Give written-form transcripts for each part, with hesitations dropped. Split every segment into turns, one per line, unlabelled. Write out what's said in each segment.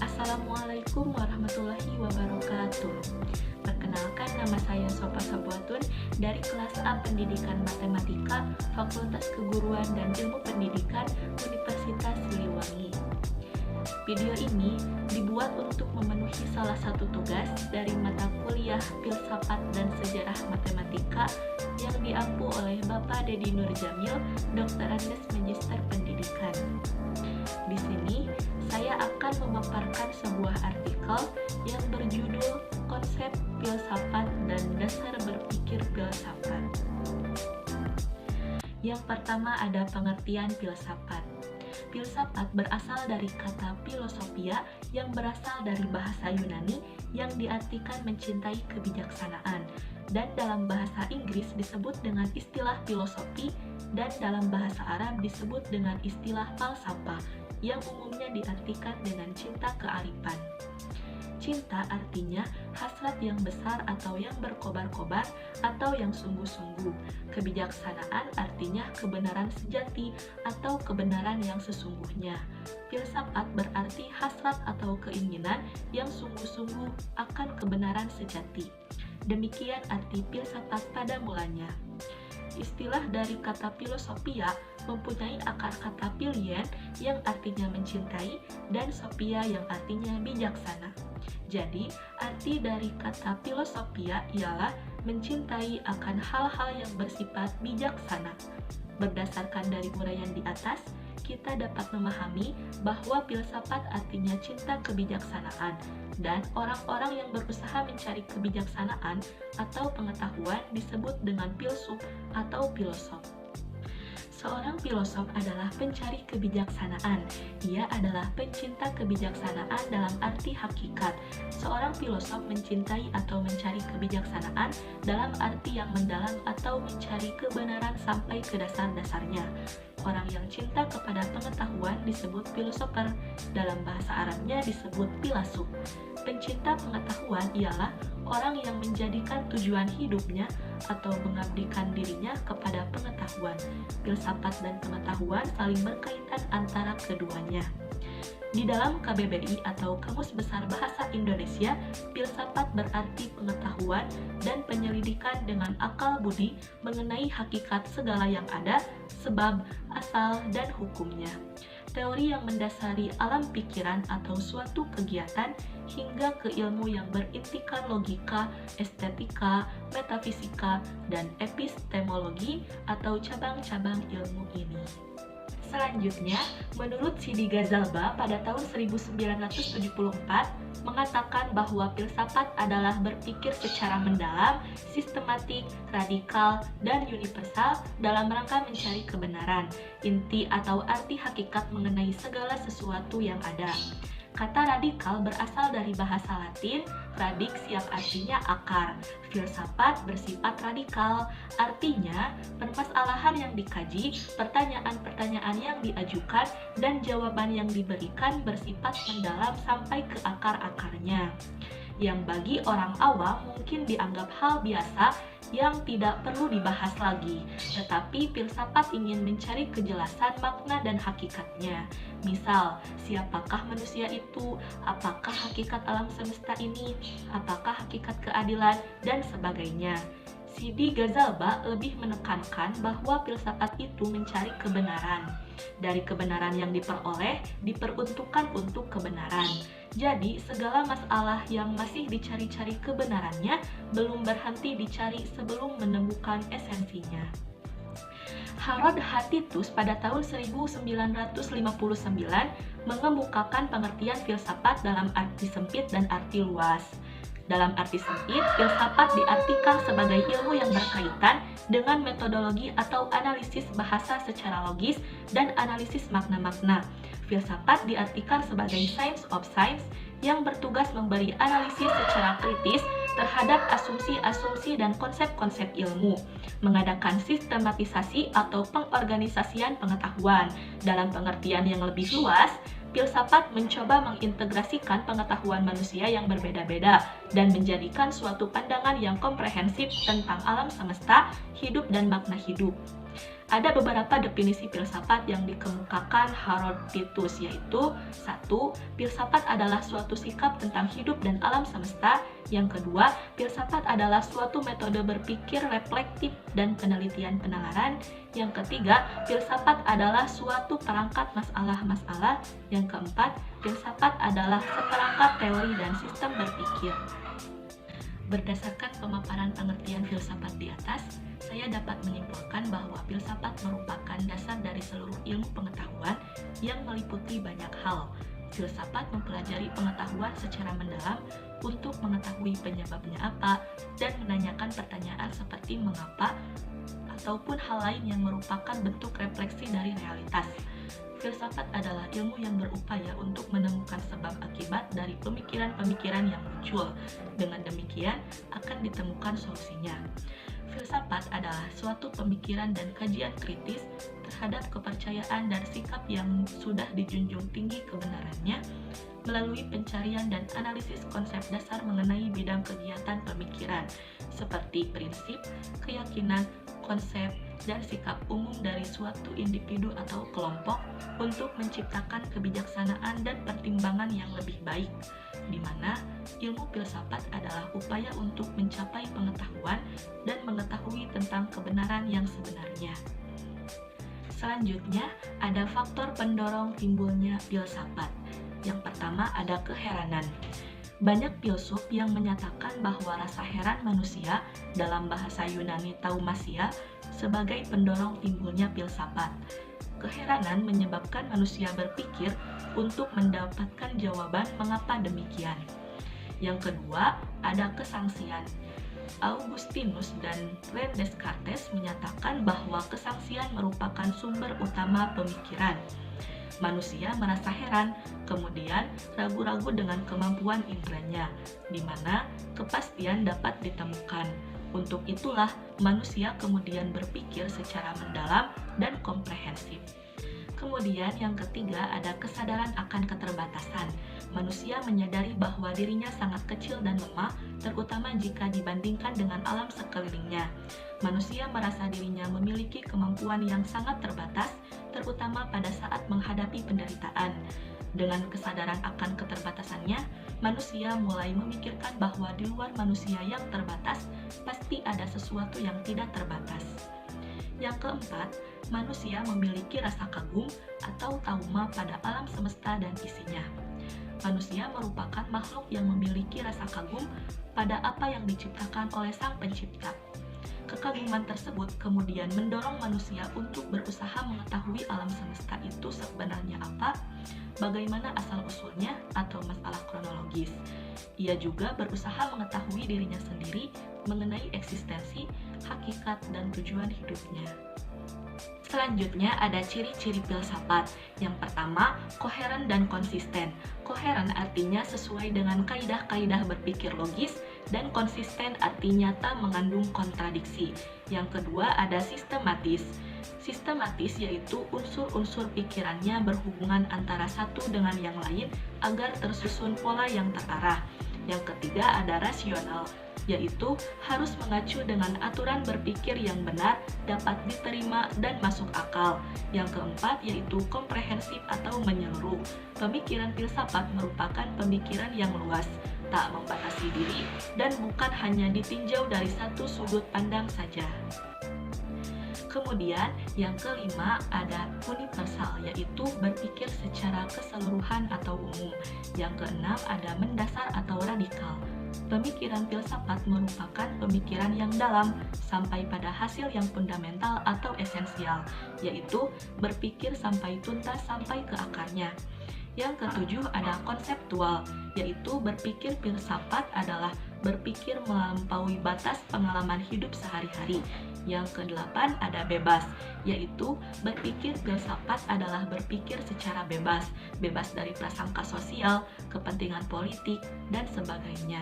Assalamualaikum warahmatullahi wabarakatuh. Perkenalkan, nama saya Sofa Sabuatun dari kelas A Pendidikan Matematika Fakultas Keguruan dan Ilmu Pendidikan Universitas Siliwangi. Video ini dibuat untuk memenuhi salah satu tugas dari mata kuliah Filsafat dan Sejarah Matematika yang diampu oleh Bapak Dedi Nurjamil, Dr. Andes Magister Pendidikan. Di sini, saya akan memaparkan sebuah artikel yang berjudul Konsep Filsafat dan Dasar Berpikir Filsafat. Yang pertama ada pengertian filsafat. Filsafat berasal dari kata filosofia yang berasal dari bahasa Yunani yang diartikan mencintai kebijaksanaan, dan dalam bahasa Inggris disebut dengan istilah filosofi, dan dalam bahasa Arab disebut dengan istilah falsafah yang umumnya diartikan dengan cinta kearifan. Cinta artinya hasrat yang besar atau yang berkobar-kobar atau yang sungguh-sungguh. Kebijaksanaan artinya kebenaran sejati atau kebenaran yang sesungguhnya. Filsafat berarti hasrat atau keinginan yang sungguh-sungguh akan kebenaran sejati. Demikian arti filsafat pada mulanya. Istilah dari kata filosofia mempunyai akar kata philien yang artinya mencintai dan sophia yang artinya bijaksana. Jadi, arti dari kata filosofia ialah mencintai akan hal-hal yang bersifat bijaksana. Berdasarkan dari uraian di atas, kita dapat memahami bahwa filsafat artinya cinta kebijaksanaan, dan orang-orang yang berusaha mencari kebijaksanaan atau pengetahuan disebut dengan filsuf atau filosof. Seorang filosof adalah pencari kebijaksanaan. Ia adalah pencinta kebijaksanaan dalam arti hakikat. Seorang filosof mencintai atau mencari kebijaksanaan dalam arti yang mendalam atau mencari kebenaran sampai ke dasar-dasarnya. Orang yang cinta kepada pengetahuan disebut filosofer. Dalam bahasa Arabnya disebut filasuf. Pencinta pengetahuan ialah orang yang menjadikan tujuan hidupnya atau mengabdikan dirinya kepada pengetahuan. Filsafat dan pengetahuan saling berkaitan antara keduanya. Di dalam KBBI atau Kamus Besar Bahasa Indonesia, filsafat berarti pengetahuan dan penyelidikan dengan akal budi mengenai hakikat segala yang ada, sebab, asal, dan hukumnya. Teori yang mendasari alam pikiran atau suatu kegiatan hingga ke ilmu yang berintikan logika, estetika, metafisika, dan epistemologi atau cabang-cabang ilmu ini. Selanjutnya, menurut Sidi Ghazalba pada tahun 1974 mengatakan bahwa filsafat adalah berpikir secara mendalam, sistematik, radikal, dan universal dalam rangka mencari kebenaran, inti atau arti hakikat mengenai segala sesuatu yang ada. Kata radikal berasal dari bahasa Latin, radix yang artinya akar. Filsafat bersifat radikal, artinya permasalahan yang dikaji, pertanyaan-pertanyaan yang diajukan, dan jawaban yang diberikan bersifat mendalam sampai ke akar-akarnya. Yang bagi orang awam mungkin dianggap hal biasa yang tidak perlu dibahas lagi, tetapi filsafat ingin mencari kejelasan makna dan hakikatnya. Misal, siapakah manusia itu, apakah hakikat alam semesta ini, apakah hakikat keadilan, dan sebagainya. Sidi Ghazalba lebih menekankan bahwa filsafat itu mencari kebenaran. Dari kebenaran yang diperoleh, diperuntukkan untuk kebenaran. Jadi, segala masalah yang masih dicari-cari kebenarannya belum berhenti dicari sebelum menemukan esensinya. Harod Hatitus pada tahun 1959 mengemukakan pengertian filsafat dalam arti sempit dan arti luas. Dalam arti sempit, filsafat diartikan sebagai ilmu yang berkaitan dengan metodologi atau analisis bahasa secara logis dan analisis makna-makna. Filsafat diartikan sebagai science of science yang bertugas memberi analisis secara kritis terhadap asumsi-asumsi dan konsep-konsep ilmu, mengadakan sistematisasi atau pengorganisasian pengetahuan. Dalam pengertian yang lebih luas, filsafat mencoba mengintegrasikan pengetahuan manusia yang berbeda-beda dan menjadikan suatu pandangan yang komprehensif tentang alam semesta, hidup, dan makna hidup. Ada beberapa definisi filsafat yang dikemukakan Harold Titus, yaitu 1. Filsafat adalah suatu sikap tentang hidup dan alam semesta. Yang kedua, filsafat adalah suatu metode berpikir reflektif dan penelitian penalaran. Yang ketiga, filsafat adalah suatu perangkat masalah-masalah. Yang keempat, filsafat adalah seperangkat teori dan sistem berpikir. Berdasarkan pemaparan pengertian filsafat di atas, saya dapat menyimpulkan bahwa filsafat merupakan dasar dari seluruh ilmu pengetahuan yang meliputi banyak hal. Filsafat mempelajari pengetahuan secara mendalam untuk mengetahui penyebabnya apa dan menanyakan pertanyaan seperti mengapa ataupun hal lain yang merupakan bentuk refleksi dari realitas. Filsafat adalah ilmu yang berupaya untuk menemukan sebab akibat dari pemikiran-pemikiran yang muncul. Dengan demikian, akan ditemukan solusinya. Filsafat adalah suatu pemikiran dan kajian kritis terhadap kepercayaan dan sikap yang sudah dijunjung tinggi kebenarannya melalui pencarian dan analisis konsep dasar mengenai bidang kegiatan pemikiran, seperti prinsip, keyakinan, konsep, dan sikap umum dari suatu individu atau kelompok untuk menciptakan kebijaksanaan dan pertimbangan yang lebih baik, di mana ilmu filsafat adalah upaya untuk mencapai pengetahuan dan mengetahui tentang kebenaran yang sebenarnya. Selanjutnya, ada faktor pendorong timbulnya filsafat. Yang pertama ada keheranan. Banyak filsuf yang menyatakan bahwa rasa heran manusia, dalam bahasa Yunani taumasia, sebagai pendorong timbulnya filsafat. Keheranan menyebabkan manusia berpikir untuk mendapatkan jawaban mengapa demikian. Yang kedua, ada kesangsian. Augustinus dan René Descartes menyatakan bahwa kesangsian merupakan sumber utama pemikiran. Manusia merasa heran, kemudian ragu-ragu dengan kemampuan inderanya, di mana kepastian dapat ditemukan. Untuk itulah, manusia kemudian berpikir secara mendalam dan komprehensif. Kemudian yang ketiga ada kesadaran akan keterbatasan. Manusia menyadari bahwa dirinya sangat kecil dan lemah, terutama jika dibandingkan dengan alam sekelilingnya. Manusia merasa dirinya memiliki kemampuan yang sangat terbatas, terutama pada saat menghadapi penderitaan. Dengan kesadaran akan keterbatasannya, manusia mulai memikirkan bahwa di luar manusia yang terbatas, pasti ada sesuatu yang tidak terbatas. Yang keempat, manusia memiliki rasa kagum atau tauma pada alam semesta dan isinya. Manusia merupakan makhluk yang memiliki rasa kagum pada apa yang diciptakan oleh Sang Pencipta. Kekaguman tersebut kemudian mendorong manusia untuk berusaha mengetahui alam semesta itu sebenarnya apa, bagaimana asal-usulnya atau masalah kronologis. Ia juga berusaha mengetahui dirinya sendiri mengenai eksistensi, hakikat, dan tujuan hidupnya. Selanjutnya ada ciri-ciri filsafat. Yang pertama, koheren dan konsisten. Koheren artinya sesuai dengan kaidah-kaidah berpikir logis, dan konsisten artinya tak mengandung kontradiksi. Yang kedua ada sistematis. Sistematis yaitu unsur-unsur pikirannya berhubungan antara satu dengan yang lain agar tersusun pola yang terarah. Yang ketiga ada rasional, yaitu harus mengacu dengan aturan berpikir yang benar, dapat diterima dan masuk akal. Yang keempat yaitu komprehensif atau menyeluruh. Pemikiran filsafat merupakan pemikiran yang luas, tak membatasi diri, dan bukan hanya ditinjau dari satu sudut pandang saja. Kemudian yang kelima ada universal, yaitu berpikir secara keseluruhan atau umum. Yang keenam ada mendasar atau radikal. Pemikiran filsafat merupakan pemikiran yang dalam sampai pada hasil yang fundamental atau esensial, yaitu berpikir sampai tuntas sampai ke akarnya. Yang ketujuh ada konseptual, yaitu berpikir filsafat adalah berpikir melampaui batas pengalaman hidup sehari-hari. Yang kedelapan ada bebas, yaitu berpikir filsafat adalah berpikir secara bebas, bebas dari prasangka sosial, kepentingan politik, dan sebagainya.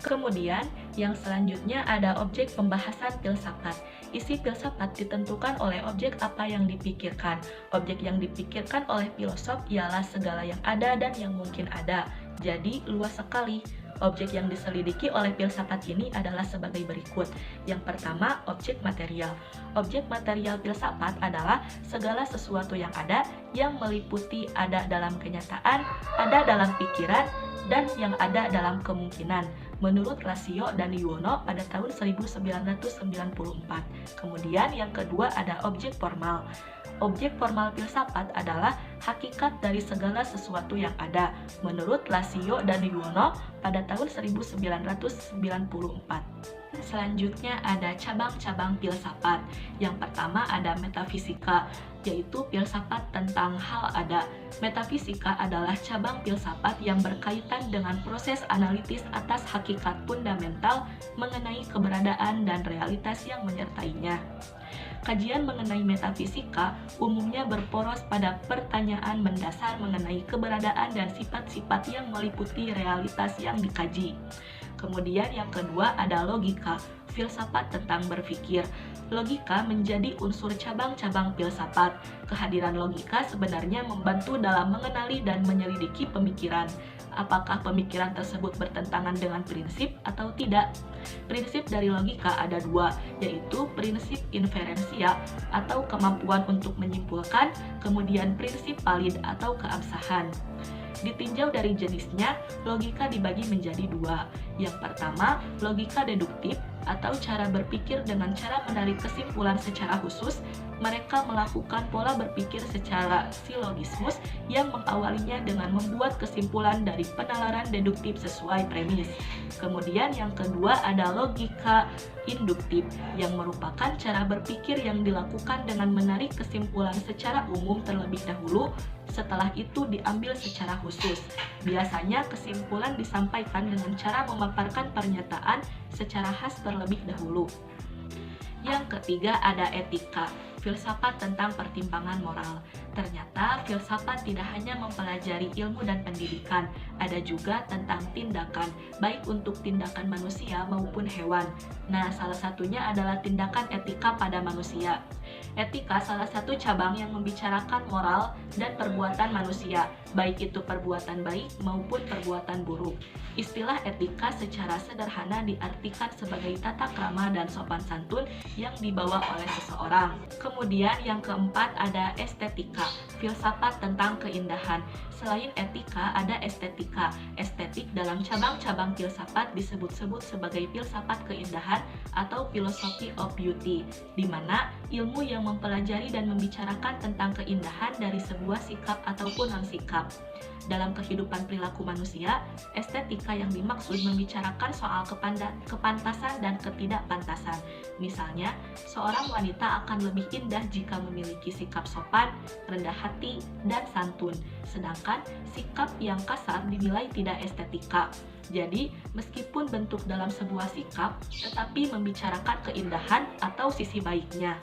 Kemudian, yang selanjutnya ada objek pembahasan filsafat. Isi filsafat ditentukan oleh objek apa yang dipikirkan. Objek yang dipikirkan oleh filosof ialah segala yang ada dan yang mungkin ada. Jadi luas sekali. Objek yang diselidiki oleh filsafat ini adalah sebagai berikut. Yang pertama, objek material. Objek material filsafat adalah segala sesuatu yang ada, yang meliputi ada dalam kenyataan, ada dalam pikiran, dan yang ada dalam kemungkinan, menurut Rasio dan Yuwono pada tahun 1994. Kemudian yang kedua ada objek formal. Objek formal filsafat adalah hakikat dari segala sesuatu yang ada, menurut Rasio dan Yuwono pada tahun 1994. Selanjutnya ada cabang-cabang filsafat. Yang pertama ada metafisika, yaitu filsafat tentang hal ada. Metafisika adalah cabang filsafat yang berkaitan dengan proses analitis atas hakikat fundamental mengenai keberadaan dan realitas yang menyertainya. Kajian mengenai metafisika umumnya berporos pada pertanyaan mendasar mengenai keberadaan dan sifat-sifat yang meliputi realitas yang dikaji. Kemudian yang kedua ada logika, filsafat tentang berpikir. Logika menjadi unsur cabang-cabang filsafat. Kehadiran logika sebenarnya membantu dalam mengenali dan menyelidiki pemikiran. Apakah pemikiran tersebut bertentangan dengan prinsip atau tidak? Prinsip dari logika ada dua, yaitu prinsip inferensia atau kemampuan untuk menyimpulkan, kemudian prinsip valid atau keabsahan. Ditinjau dari jenisnya, logika dibagi menjadi dua. Yang pertama, logika deduktif atau cara berpikir dengan cara menarik kesimpulan secara khusus. Mereka melakukan pola berpikir secara silogismus yang mengawalinya dengan membuat kesimpulan dari penalaran deduktif sesuai premis. Kemudian yang kedua ada logika induktif yang merupakan cara berpikir yang dilakukan dengan menarik kesimpulan secara umum terlebih dahulu, setelah itu diambil secara khusus. Biasanya kesimpulan disampaikan dengan cara memaparkan pernyataan secara khas terlebih dahulu. Yang ketiga ada etika, filsafat tentang pertimbangan moral. Ternyata filsafat tidak hanya mempelajari ilmu dan pendidikan, ada juga tentang tindakan, baik untuk tindakan manusia maupun hewan. Nah, salah satunya adalah tindakan etika pada manusia. Etika salah satu cabang yang membicarakan moral dan perbuatan manusia, baik itu perbuatan baik maupun perbuatan buruk. Istilah etika secara sederhana diartikan sebagai tata krama dan sopan santun yang dibawa oleh seseorang. Kemudian yang keempat ada estetika, filsafat tentang keindahan. Selain etika ada estetika. Estetik dalam cabang-cabang filsafat disebut-sebut sebagai filsafat keindahan atau philosophy of beauty, di mana ilmu yang mempelajari dan membicarakan tentang keindahan dari sebuah sikap ataupun non-sikap. Dalam kehidupan perilaku manusia, estetika yang dimaksud membicarakan soal kepantasan dan ketidakpantasan. Misalnya, seorang wanita akan lebih indah jika memiliki sikap sopan, rendah hati, dan santun, sedangkan sikap yang kasar dinilai tidak estetika. Jadi, meskipun bentuk dalam sebuah sikap, tetapi membicarakan keindahan atau sisi baiknya.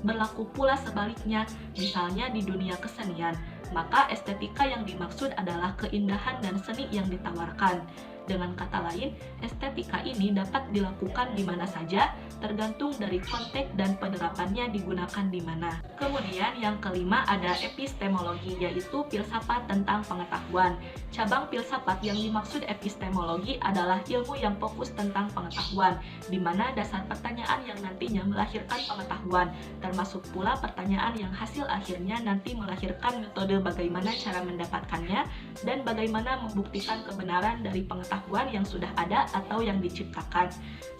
Berlaku pula sebaliknya, misalnya di dunia kesenian, maka estetika yang dimaksud adalah keindahan dan seni yang ditawarkan. Dengan kata lain, estetika ini dapat dilakukan di mana saja, tergantung dari konteks dan penerapannya digunakan di mana. Kemudian yang kelima ada epistemologi, yaitu filsafat tentang pengetahuan. Cabang filsafat yang dimaksud epistemologi adalah ilmu yang fokus tentang pengetahuan, di mana dasar pertanyaan yang nantinya melahirkan pengetahuan, termasuk pula pertanyaan yang hasil akhirnya nanti melahirkan metode bagaimana cara mendapatkannya, dan bagaimana membuktikan kebenaran dari pengetahuan yang sudah ada atau yang diciptakan.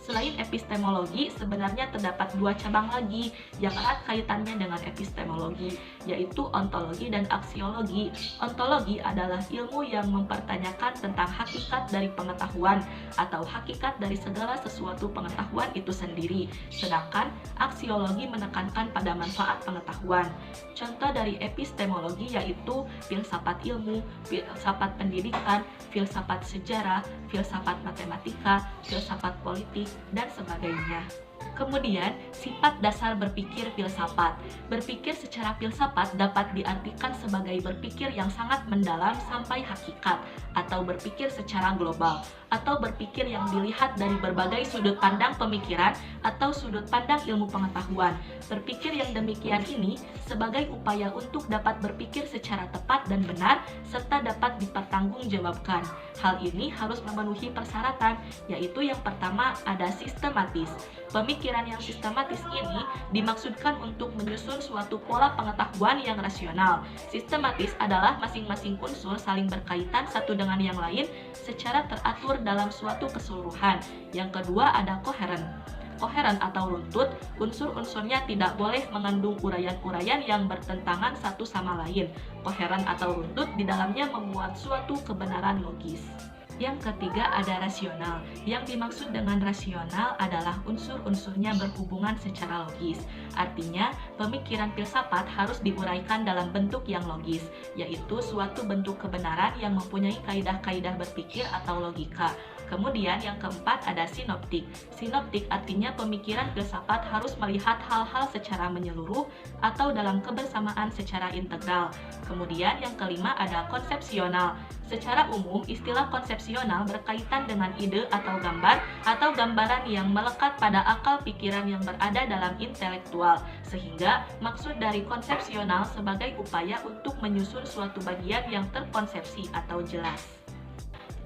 Selain epistemologi, sebenarnya terdapat dua cabang lagi yang erat kaitannya dengan epistemologi, yaitu ontologi dan aksiologi. Ontologi adalah ilmu yang mempertanyakan tentang hakikat dari pengetahuan atau hakikat dari segala sesuatu pengetahuan itu sendiri, sedangkan aksiologi menekankan pada manfaat pengetahuan. Contoh dari epistemologi yaitu filsafat ilmu, filsafat pendidikan, filsafat sejarah, filsafat matematika, filsafat politik, dan sebagainya. Kemudian, sifat dasar berpikir filsafat. Berpikir secara filsafat dapat diartikan sebagai berpikir yang sangat mendalam sampai hakikat, atau berpikir secara global, atau berpikir yang dilihat dari berbagai sudut pandang pemikiran atau sudut pandang ilmu pengetahuan. Berpikir yang demikian ini sebagai upaya untuk dapat berpikir secara tepat dan benar, serta dapat dipertanggungjawabkan. Hal ini harus memenuhi persyaratan, yaitu yang pertama ada sistematis. Pemikiran yang sistematis ini dimaksudkan untuk menyusun suatu pola pengetahuan yang rasional. Sistematis adalah masing-masing unsur saling berkaitan satu dengan yang lain secara teratur dalam suatu keseluruhan. Yang kedua ada koheren. Koheren atau runtut, unsur-unsurnya tidak boleh mengandung uraian-uraian yang bertentangan satu sama lain. Koheren atau runtut di dalamnya memuat suatu kebenaran logis. Yang ketiga ada rasional. Yang dimaksud dengan rasional adalah unsur-unsurnya berhubungan secara logis. Artinya, pemikiran filsafat harus diuraikan dalam bentuk yang logis, yaitu suatu bentuk kebenaran yang mempunyai kaidah-kaidah berpikir atau logika. Kemudian yang keempat ada sinoptik. Sinoptik artinya pemikiran filsafat harus melihat hal-hal secara menyeluruh atau dalam kebersamaan secara integral. Kemudian yang kelima ada konsepsional. Secara umum, istilah konsepsional berkaitan dengan ide atau gambar atau gambaran yang melekat pada akal pikiran yang berada dalam intelektual. Sehingga maksud dari konsepsional sebagai upaya untuk menyusun suatu bagian yang terkonsepsi atau jelas.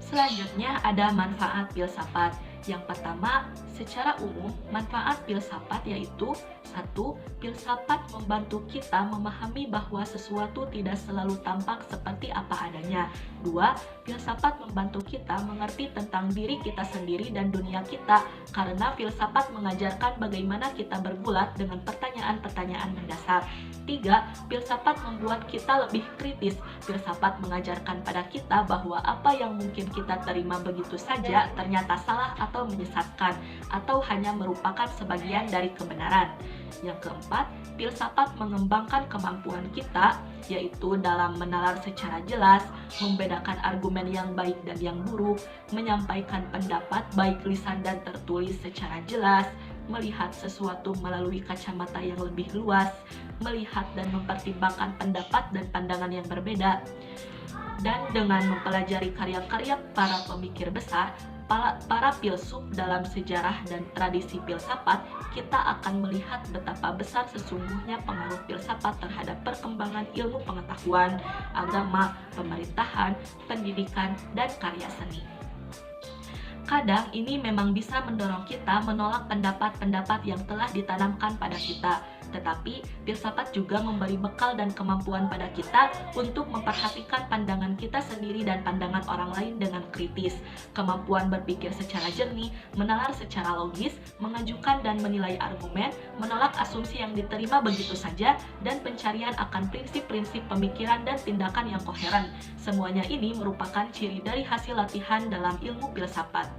Selanjutnya ada manfaat filsafat. Yang pertama, secara umum, manfaat filsafat yaitu 1. Filsafat membantu kita memahami bahwa sesuatu tidak selalu tampak seperti apa adanya. 2. Filsafat membantu kita mengerti tentang diri kita sendiri dan dunia kita, karena filsafat mengajarkan bagaimana kita bergulat dengan pertanyaan-pertanyaan mendasar. 3. Filsafat membuat kita lebih kritis. Filsafat mengajarkan pada kita bahwa apa yang mungkin kita terima begitu saja ternyata salah atau menyesatkan, atau hanya merupakan sebagian dari kebenaran. Yang keempat, filsafat mengembangkan kemampuan kita, yaitu dalam menalar secara jelas, membedakan argumen yang baik dan yang buruk, menyampaikan pendapat baik lisan dan tertulis secara jelas, melihat sesuatu melalui kacamata yang lebih luas, melihat dan mempertimbangkan pendapat dan pandangan yang berbeda. Dan dengan mempelajari karya-karya para pemikir besar, para filsuf dalam sejarah dan tradisi filsafat, kita akan melihat betapa besar sesungguhnya pengaruh filsafat terhadap perkembangan ilmu pengetahuan, agama, pemerintahan, pendidikan, dan karya seni. Kadang ini memang bisa mendorong kita menolak pendapat-pendapat yang telah ditanamkan pada kita. Tetapi, filsafat juga memberi bekal dan kemampuan pada kita untuk memperhatikan pandangan kita sendiri dan pandangan orang lain dengan kritis. Kemampuan berpikir secara jernih, menalar secara logis, mengajukan dan menilai argumen, menolak asumsi yang diterima begitu saja, dan pencarian akan prinsip-prinsip pemikiran dan tindakan yang koheren. Semuanya ini merupakan ciri dari hasil latihan dalam ilmu filsafat.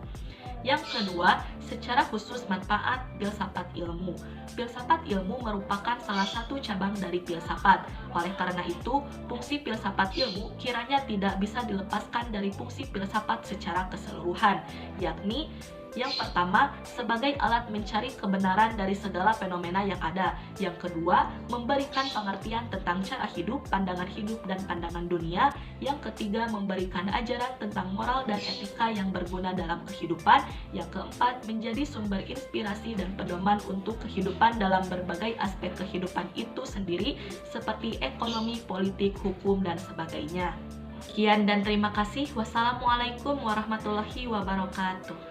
Yang kedua, secara khusus manfaat filsafat ilmu. Filsafat ilmu merupakan salah satu cabang dari filsafat. Oleh karena itu, fungsi filsafat ilmu kiranya tidak bisa dilepaskan dari fungsi filsafat secara keseluruhan, yakni yang pertama, sebagai alat mencari kebenaran dari segala fenomena yang ada. Yang kedua, memberikan pengertian tentang cara hidup, pandangan hidup, dan pandangan dunia. Yang ketiga, memberikan ajaran tentang moral dan etika yang berguna dalam kehidupan. Yang keempat, menjadi sumber inspirasi dan pedoman untuk kehidupan dalam berbagai aspek kehidupan itu sendiri, seperti ekonomi, politik, hukum, dan sebagainya. Sekian dan terima kasih. Wassalamualaikum warahmatullahi wabarakatuh.